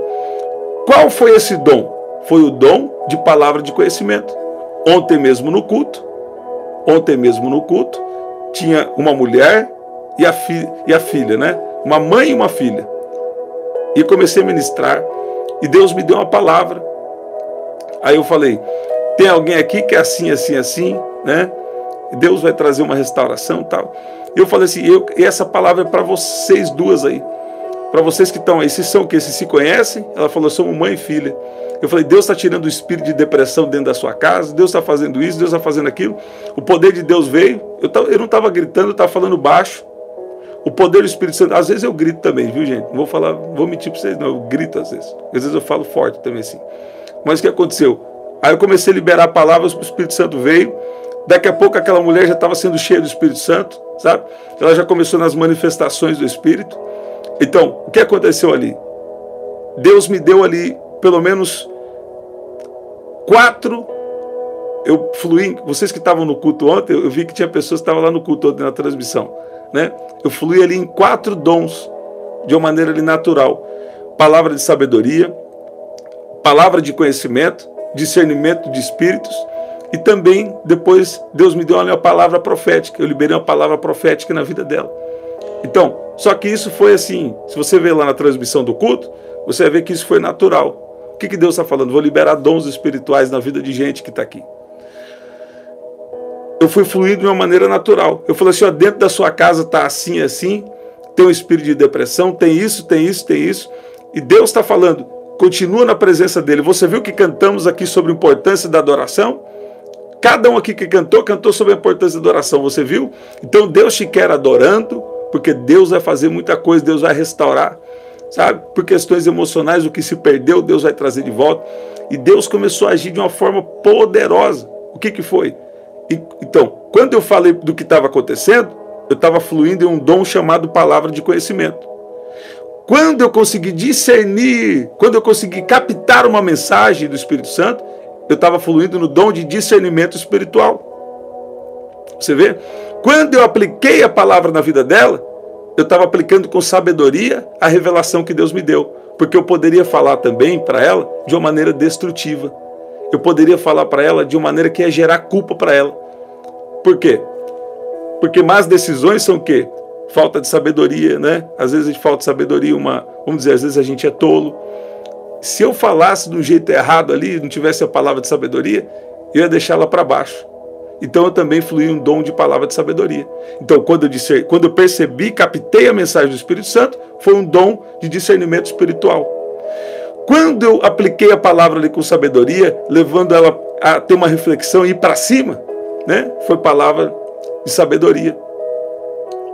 Qual foi esse dom? Foi o dom de palavra de conhecimento. Ontem mesmo no culto, tinha uma mulher e a filha, né? Uma mãe e uma filha. E comecei a ministrar, e Deus me deu uma palavra. Aí eu falei: tem alguém aqui que é assim, assim, assim, né? Deus vai trazer uma restauração e tal. E eu falei assim: e essa palavra é para vocês duas aí. Para vocês que estão aí, vocês são o quê? Vocês se conhecem? Ela falou: somos mãe e filha. Eu falei: Deus está tirando o espírito de depressão dentro da sua casa, Deus está fazendo isso, Deus está fazendo aquilo. O poder de Deus veio. Eu não estava gritando, eu estava falando baixo. O poder do Espírito Santo, às vezes eu grito também, viu, gente? Não vou mentir para vocês, não, eu grito às vezes. Às vezes eu falo forte também assim. Mas o que aconteceu? Aí eu comecei a liberar palavras, o Espírito Santo veio. Daqui a pouco aquela mulher já estava sendo cheia do Espírito Santo, sabe? Ela já começou nas manifestações do Espírito. Então, o que aconteceu ali? Deus me deu ali pelo menos 4. Eu fluí, vocês que estavam no culto ontem, eu vi que tinha pessoas que estavam lá no culto ontem na transmissão, né? Eu fluí ali em 4 dons, de uma maneira ali natural. Palavra de sabedoria, palavra de conhecimento, discernimento de espíritos, e também depois Deus me deu uma palavra profética. Eu liberei uma palavra profética na vida dela. Então, só que isso foi assim, se você ver lá na transmissão do culto, você vai ver que isso foi natural. O que Deus está falando? Vou liberar dons espirituais na vida de gente que está aqui. Eu fui fluindo de uma maneira natural. Eu falei assim: ó, dentro da sua casa está assim, assim, tem um espírito de depressão, tem isso, tem isso, tem isso. E Deus está falando: continua na presença dele. Você viu que cantamos aqui sobre a importância da adoração? Cada um aqui que cantou sobre a importância da adoração. Você viu? Então Deus te quer adorando, porque Deus vai fazer muita coisa, Deus vai restaurar, sabe? Por questões emocionais, o que se perdeu, Deus vai trazer de volta. E Deus começou a agir de uma forma poderosa. O que foi? Então, quando eu falei do que estava acontecendo, eu estava fluindo em um dom chamado palavra de conhecimento. Quando eu consegui discernir, quando eu consegui captar uma mensagem do Espírito Santo, eu estava fluindo no dom de discernimento espiritual. Você vê? Quando eu apliquei a palavra na vida dela, eu estava aplicando com sabedoria a revelação que Deus me deu. Porque eu poderia falar também para ela de uma maneira destrutiva. Eu poderia falar para ela de uma maneira que ia gerar culpa para ela. Por quê? Porque más decisões são o quê? Falta de sabedoria, né? Às vezes a gente falta de sabedoria, vamos dizer, às vezes a gente é tolo. Se eu falasse de um jeito errado ali, não tivesse a palavra de sabedoria, eu ia deixá-la para baixo. Então eu também fluí um dom de palavra de sabedoria. Então quando eu percebi, captei a mensagem do Espírito Santo, foi um dom de discernimento espiritual. Quando eu apliquei a palavra ali com sabedoria, levando ela a ter uma reflexão e ir para cima, né? Foi palavra de sabedoria,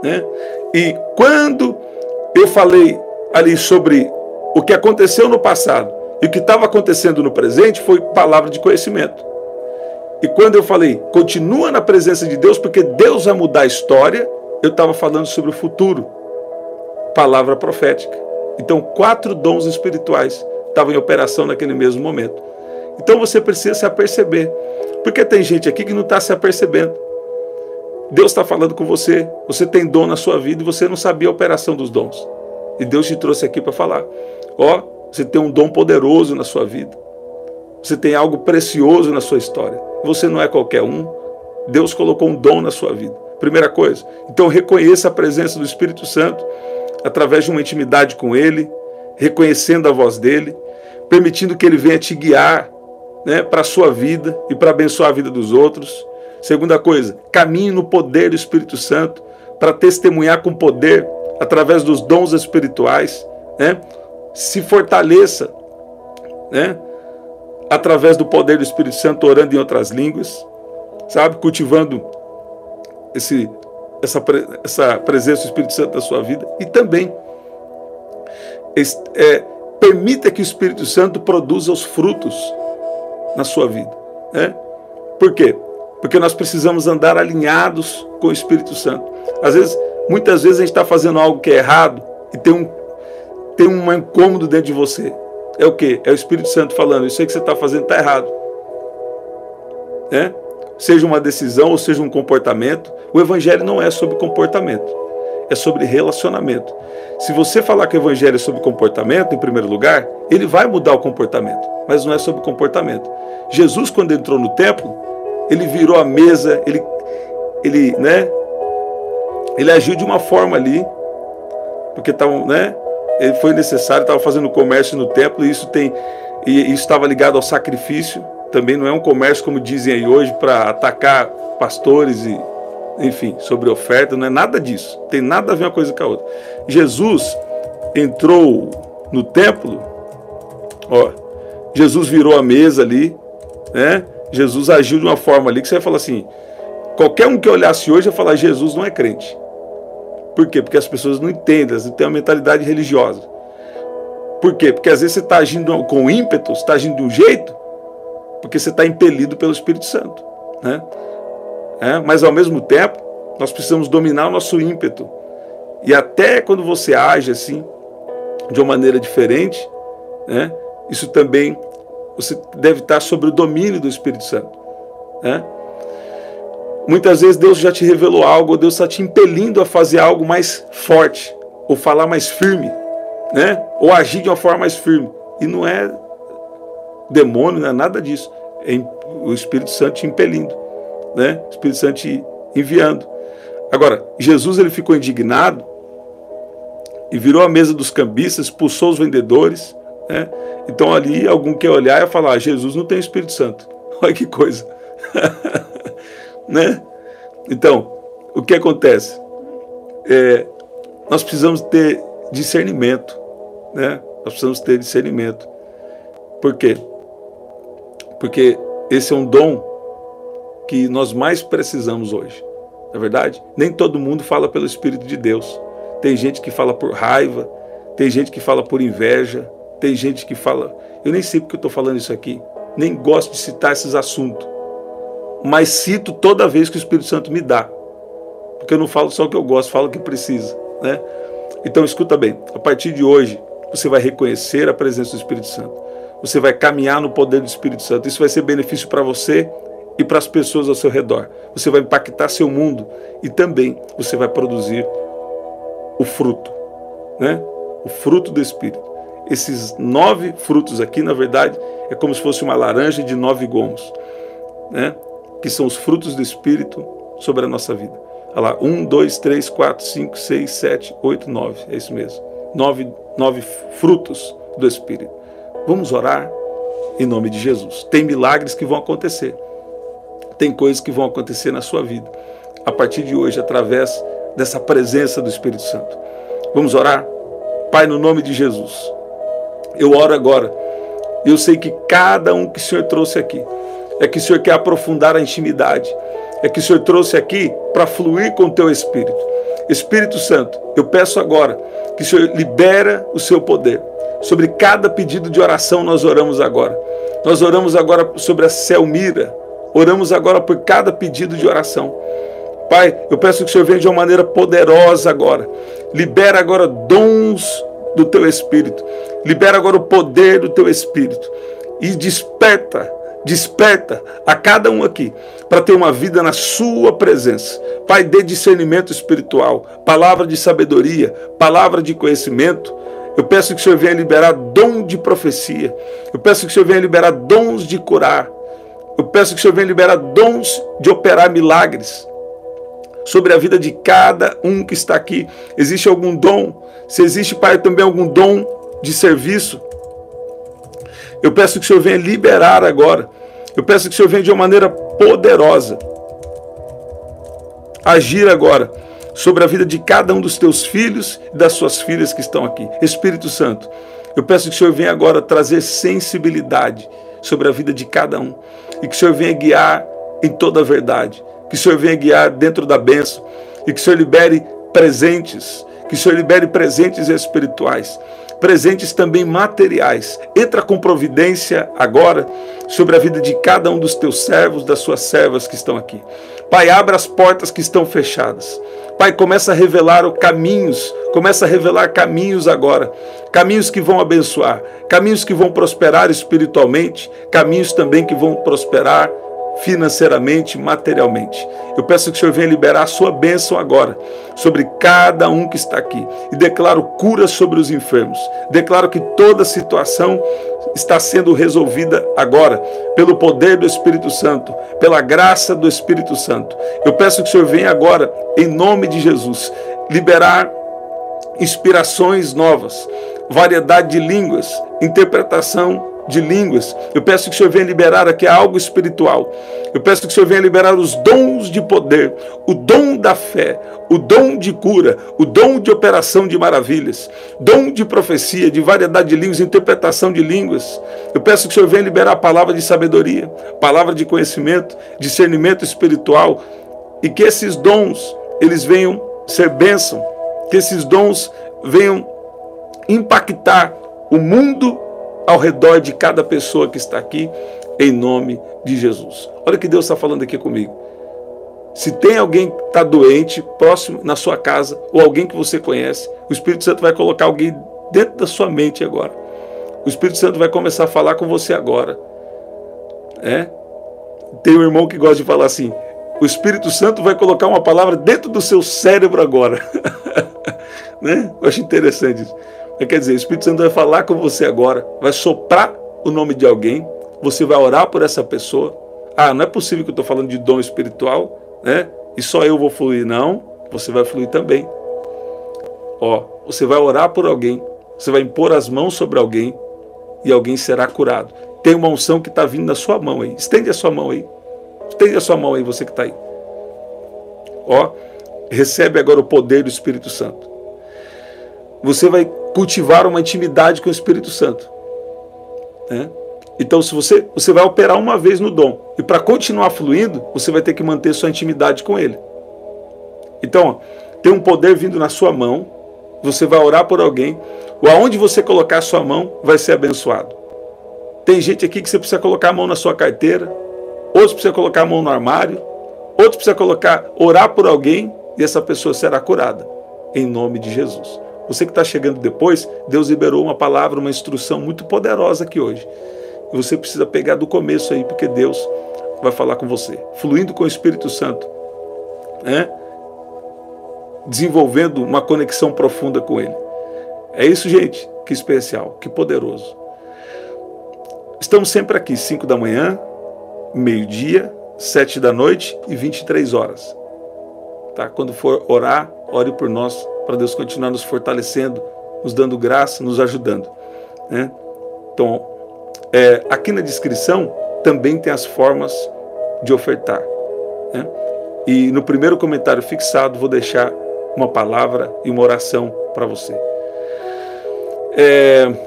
né? E quando eu falei ali sobre o que aconteceu no passado e o que estava acontecendo no presente, foi palavra de conhecimento. E quando eu falei, continua na presença de Deus, porque Deus vai mudar a história, eu estava falando sobre o futuro. Palavra profética. Então, 4 dons espirituais estavam em operação naquele mesmo momento. Então você precisa se aperceber. Porque tem gente aqui que não está se apercebendo. Deus está falando com você, você tem dom na sua vida e você não sabia a operação dos dons. E Deus te trouxe aqui para falar. Você tem um dom poderoso na sua vida. Você tem algo precioso na sua história. Você não é qualquer um. Deus colocou um dom na sua vida. Primeira coisa. Então reconheça a presença do Espírito Santo através de uma intimidade com Ele, reconhecendo a voz dEle, permitindo que Ele venha te guiar, né, para a sua vida e para abençoar a vida dos outros. Segunda coisa, caminhe no poder do Espírito Santo para testemunhar com poder através dos dons espirituais, né? Se fortaleça, né, através do poder do Espírito Santo, orando em outras línguas, sabe? Cultivando essa presença do Espírito Santo na sua vida. E também permita que o Espírito Santo produza os frutos na sua vida, né? Por quê? Porque nós precisamos andar alinhados com o Espírito Santo. Muitas vezes a gente está fazendo algo que é errado e tem um incômodo dentro de você. É o quê? É o Espírito Santo falando, isso aí que você está fazendo está errado, né? Seja uma decisão ou seja um comportamento. O Evangelho não é sobre comportamento, é sobre relacionamento. Se você falar que o Evangelho é sobre comportamento, em primeiro lugar, ele vai mudar o comportamento, mas não é sobre comportamento. Jesus, quando entrou no templo, ele virou a mesa, ele agiu de uma forma ali, porque ele foi necessário, estava fazendo comércio no templo, e isso estava ligado ao sacrifício. Também não é um comércio, como dizem aí hoje, para atacar pastores e, enfim, sobre oferta, não é nada disso. Tem nada a ver uma coisa com a outra. Jesus entrou no templo, Jesus virou a mesa ali, né? Jesus agiu de uma forma ali que você vai falar assim, qualquer um que olhasse hoje vai falar, Jesus não é crente. Por quê? Porque as pessoas não entendem, elas têm uma mentalidade religiosa. Por quê? Porque às vezes você está agindo com ímpeto, você está agindo de um jeito, porque você está impelido pelo Espírito Santo, né? Mas ao mesmo tempo, nós precisamos dominar o nosso ímpeto. E até quando você age assim, de uma maneira diferente, né? Isso também, você deve estar sob o domínio do Espírito Santo, né? Muitas vezes Deus já te revelou algo, ou Deus está te impelindo a fazer algo mais forte, ou falar mais firme, né? Ou agir de uma forma mais firme. E não é demônio, não é nada disso. É o Espírito Santo te impelindo, né? O Espírito Santo te enviando. Agora, Jesus ele ficou indignado e virou a mesa dos cambistas, expulsou os vendedores, né? Então ali algum quer olhar e falar, Jesus não tem Espírito Santo. Olha que coisa. Né? Então, o que acontece? Nós precisamos ter discernimento, né? Nós precisamos ter discernimento. Por quê? Porque esse é um dom que nós mais precisamos hoje. Não é verdade? Nem todo mundo fala pelo Espírito de Deus. Tem gente que fala por raiva, tem gente que fala por inveja, tem gente que fala... Eu nem sei porque eu estou falando isso aqui, nem gosto de citar esses assuntos, mas cito toda vez que o Espírito Santo me dá, porque eu não falo só o que eu gosto, falo o que precisa, né? Então escuta bem, a partir de hoje você vai reconhecer a presença do Espírito Santo, você vai caminhar no poder do Espírito Santo, isso vai ser benefício para você e para as pessoas ao seu redor, você vai impactar seu mundo e também você vai produzir o fruto, né? O fruto do Espírito. Esses 9 frutos aqui, na verdade, é como se fosse uma laranja de 9 gomos, né? Que são os frutos do Espírito sobre a nossa vida. Olha lá, 1, 2, 3, 4, 5, 6, 7, 8, 9. É isso mesmo. 9 frutos do Espírito. Vamos orar em nome de Jesus. Tem milagres que vão acontecer. Tem coisas que vão acontecer na sua vida a partir de hoje, através dessa presença do Espírito Santo. Vamos orar? Pai, no nome de Jesus, eu oro agora. Eu sei que cada um que o Senhor trouxe aqui, é que o Senhor quer aprofundar a intimidade, é que o Senhor trouxe aqui para fluir com o teu Espírito. Espírito Santo, eu peço agora que o Senhor libera o seu poder. Sobre cada pedido de oração nós oramos agora. Nós oramos agora sobre a Selmira, oramos agora por cada pedido de oração. Pai, eu peço que o Senhor venha de uma maneira poderosa agora. Libera agora dons do teu Espírito. Libera agora o poder do teu Espírito. E desperta a cada um aqui para ter uma vida na sua presença. Pai, dê discernimento espiritual, palavra de sabedoria, palavra de conhecimento. Eu peço que o Senhor venha liberar dom de profecia. Eu peço que o Senhor venha liberar dons de curar. Eu peço que o Senhor venha liberar dons de operar milagres sobre a vida de cada um que está aqui. Existe algum dom? Se existe, Pai, também algum dom de serviço, eu peço que o Senhor venha liberar agora. Eu peço que o Senhor venha de uma maneira poderosa agir agora sobre a vida de cada um dos teus filhos e das suas filhas que estão aqui. Espírito Santo, eu peço que o Senhor venha agora trazer sensibilidade sobre a vida de cada um e que o Senhor venha guiar em toda a verdade. Que o Senhor venha guiar dentro da bênção. e que o Senhor libere presentes, que o Senhor libere presentes espirituais, presentes também materiais. Entra com providência agora sobre a vida de cada um dos teus servos, das suas servas que estão aqui. Pai, abra as portas que estão fechadas. Pai, começa a revelar caminhos agora, caminhos que vão abençoar, caminhos que vão prosperar espiritualmente, caminhos também que vão prosperar financeiramente, materialmente. Eu peço que o Senhor venha liberar a sua bênção agora sobre cada um que está aqui. E declaro cura sobre os enfermos. Declaro que toda situação está sendo resolvida agora pelo poder do Espírito Santo, pela graça do Espírito Santo. Eu peço que o Senhor venha agora, em nome de Jesus, liberar inspirações novas, variedade de línguas, interpretação de línguas. Eu peço que o Senhor venha liberar aqui algo espiritual. Eu peço que o Senhor venha liberar os dons de poder, o dom da fé, o dom de cura, o dom de operação de maravilhas, dom de profecia, de variedade de línguas, interpretação de línguas. Eu peço que o Senhor venha liberar a palavra de sabedoria, palavra de conhecimento, discernimento espiritual, e que esses dons, eles venham ser bênção, que esses dons venham impactar o mundo ao redor de cada pessoa que está aqui, em nome de Jesus. Olha o que Deus está falando aqui comigo. Se tem alguém que está doente, próximo na sua casa, ou alguém que você conhece, o Espírito Santo vai colocar alguém dentro da sua mente agora. O Espírito Santo vai começar a falar com você agora. Tem um irmão que gosta de falar assim, o Espírito Santo vai colocar uma palavra dentro do seu cérebro agora. Eu acho interessante isso. Quer dizer, o Espírito Santo vai falar com você agora, vai soprar o nome de alguém, você vai orar por essa pessoa. Não é possível que eu estou falando de dom espiritual, e só eu vou fluir. Não, você vai fluir também. Você vai orar por alguém, você vai impor as mãos sobre alguém e alguém será curado. Tem uma unção que está vindo na sua mão aí. Estende a sua mão aí. Estende a sua mão aí, você que está aí. Recebe agora o poder do Espírito Santo. Você vai cultivar uma intimidade com o Espírito Santo. Então, se você vai operar uma vez no dom, e para continuar fluindo, você vai ter que manter sua intimidade com ele. Então, tem um poder vindo na sua mão, você vai orar por alguém, ou aonde você colocar a sua mão, vai ser abençoado. Tem gente aqui que você precisa colocar a mão na sua carteira, outros precisa colocar a mão no armário, outros precisa orar por alguém, e essa pessoa será curada, em nome de Jesus. Você que está chegando depois, Deus liberou uma palavra, uma instrução muito poderosa aqui hoje. E você precisa pegar do começo aí, porque Deus vai falar com você. Fluindo com o Espírito Santo. Desenvolvendo uma conexão profunda com Ele. É isso, gente. Que especial, que poderoso. Estamos sempre aqui, 5 da manhã, meio-dia, 7 da noite e 23 horas. Quando for orar, ore por nós, para Deus continuar nos fortalecendo, nos dando graça, nos ajudando. Então, aqui na descrição também tem as formas de ofertar. E no primeiro comentário fixado vou deixar uma palavra e uma oração para você.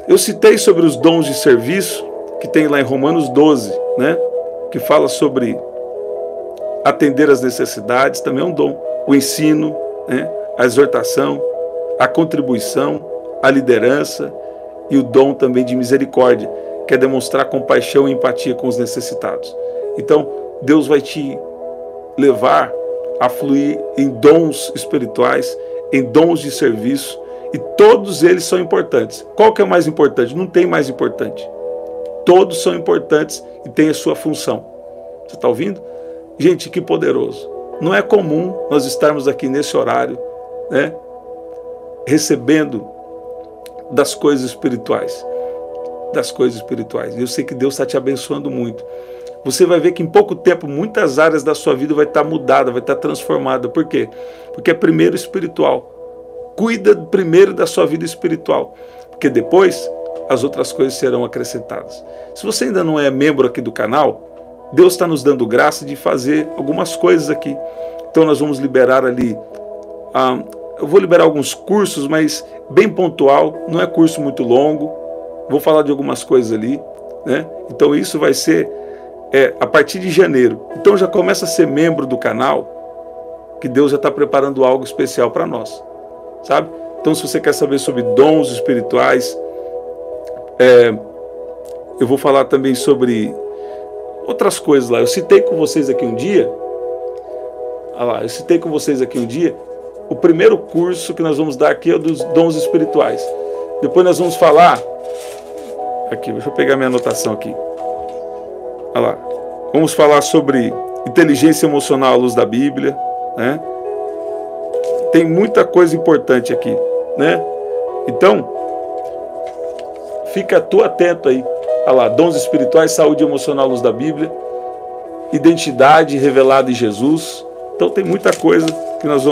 Eu citei sobre os dons de serviço, que tem lá em Romanos 12, que fala sobre atender às necessidades, também é um dom. O ensino, a exortação, a contribuição, a liderança e o dom também de misericórdia, que é demonstrar compaixão e empatia com os necessitados. Então, Deus vai te levar a fluir em dons espirituais, em dons de serviço, e todos eles são importantes. Qual que é o mais importante? Não tem mais importante. Todos são importantes e têm a sua função. Você está ouvindo? Gente, que poderoso. Não é comum nós estarmos aqui nesse horário, recebendo das coisas espirituais. E eu sei que Deus está te abençoando muito. Você vai ver que em pouco tempo muitas áreas da sua vida vai estar mudada, vai estar transformada. Por quê? Porque é primeiro espiritual. Cuida primeiro da sua vida espiritual, porque depois as outras coisas serão acrescentadas. Se você ainda não é membro aqui do canal, Deus está nos dando graça de fazer algumas coisas aqui. Então nós vamos liberar ali, eu vou liberar alguns cursos, mas bem pontual, não é curso muito longo. Vou falar de algumas coisas ali, Então isso vai ser a partir de janeiro. Então já começa a ser membro do canal, que Deus já está preparando algo especial para nós, sabe? Então, se você quer saber sobre dons espirituais, eu vou falar também sobre outras coisas lá. Eu citei com vocês aqui um dia, o primeiro curso que nós vamos dar aqui é o dos dons espirituais. Depois nós vamos falar, aqui, deixa eu pegar minha anotação aqui. Olha lá. Vamos falar sobre inteligência emocional à luz da Bíblia, né? Tem muita coisa importante aqui, né? Então, fica tu atento aí. Olha lá, dons espirituais, saúde emocional à luz da Bíblia, identidade revelada em Jesus. Então tem muita coisa que nós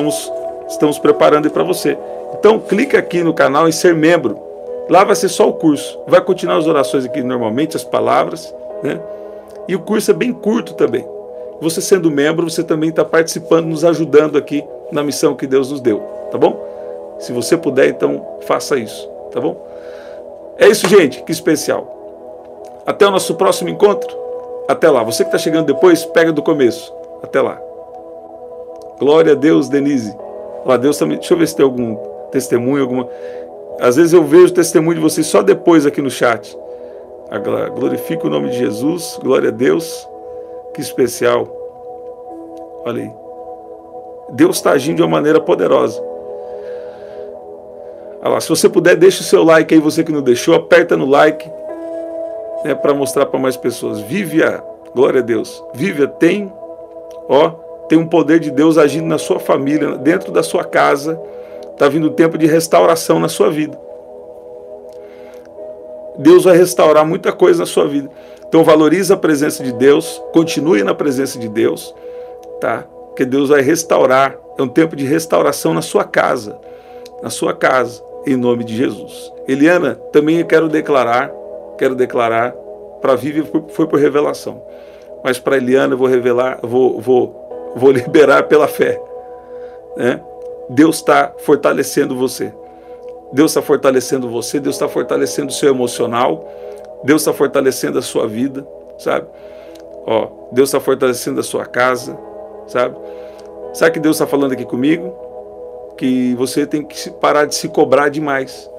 estamos preparando aí para você. Então clica aqui no canal em ser membro. Lá vai ser só o curso. Vai continuar as orações aqui normalmente, as palavras, né? E o curso é bem curto também. Você sendo membro, você também está participando, nos ajudando aqui na missão que Deus nos deu, tá bom? Se você puder, então faça isso, tá bom? É isso, gente, que especial. Até o nosso próximo encontro. Até lá. Você que está chegando depois, pega do começo. Até lá. Glória a Deus, Denise. Lá, Deus também. Deixa eu ver se tem algum testemunho, alguma. Às vezes eu vejo o testemunho de vocês só depois aqui no chat. Glorifica o nome de Jesus. Glória a Deus. Que especial. Olha aí. Deus está agindo de uma maneira poderosa. Olha lá, se você puder, deixa o seu like aí, você que não deixou, aperta no like, né, para mostrar para mais pessoas. Vívia, glória a Deus. Vívia tem um poder de Deus agindo na sua família, dentro da sua casa. Está vindo um tempo de restauração na sua vida. Deus vai restaurar muita coisa na sua vida. Então valorize a presença de Deus, continue na presença de Deus, tá? Porque Deus vai restaurar. É um tempo de restauração na sua casa, em nome de Jesus. Eliana, também eu quero declarar para a Vivi foi por revelação, mas para Eliana eu vou revelar, vou liberar pela fé, né? Deus está fortalecendo você. Deus está fortalecendo você, Deus está fortalecendo o seu emocional, Deus está fortalecendo a sua vida, sabe? Deus está fortalecendo a sua casa, sabe? Sabe que Deus está falando aqui comigo? Que você tem que parar de se cobrar demais.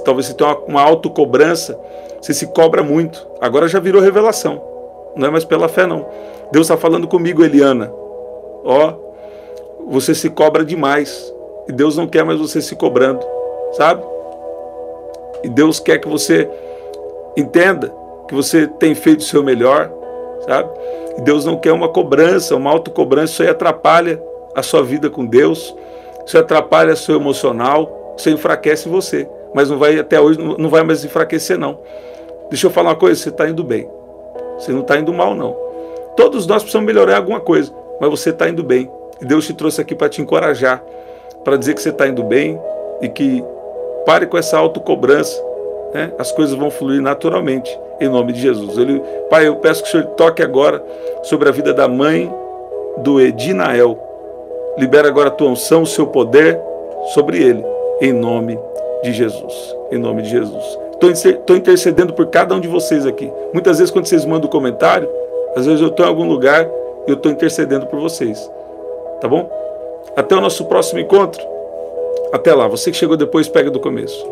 Talvez você tenha uma autocobrança, você se cobra muito. Agora já virou revelação, não é mais pela fé não. Deus está falando comigo, Eliana. Você se cobra demais. E Deus não quer mais você se cobrando, sabe? E Deus quer que você entenda que você tem feito o seu melhor, sabe? E Deus não quer uma cobrança, uma autocobrança. Isso aí atrapalha a sua vida com Deus, isso atrapalha o seu emocional, isso enfraquece você. Mas não vai, até hoje, não vai mais enfraquecer, não. Deixa eu falar uma coisa, você está indo bem. Você não está indo mal, não. Todos nós precisamos melhorar alguma coisa, mas você está indo bem. E Deus te trouxe aqui para te encorajar, para dizer que você está indo bem e que pare com essa autocobrança, né? As coisas vão fluir naturalmente, em nome de Jesus. Pai, eu peço que o Senhor toque agora sobre a vida da mãe do Edinael. Libera agora a tua unção, o seu poder sobre ele, em nome de Jesus. Em nome de Jesus. Estou intercedendo por cada um de vocês aqui. Muitas vezes quando vocês mandam um comentário, às vezes eu estou em algum lugar e eu estou intercedendo por vocês. Tá bom? Até o nosso próximo encontro. Até lá. Você que chegou depois, pega do começo.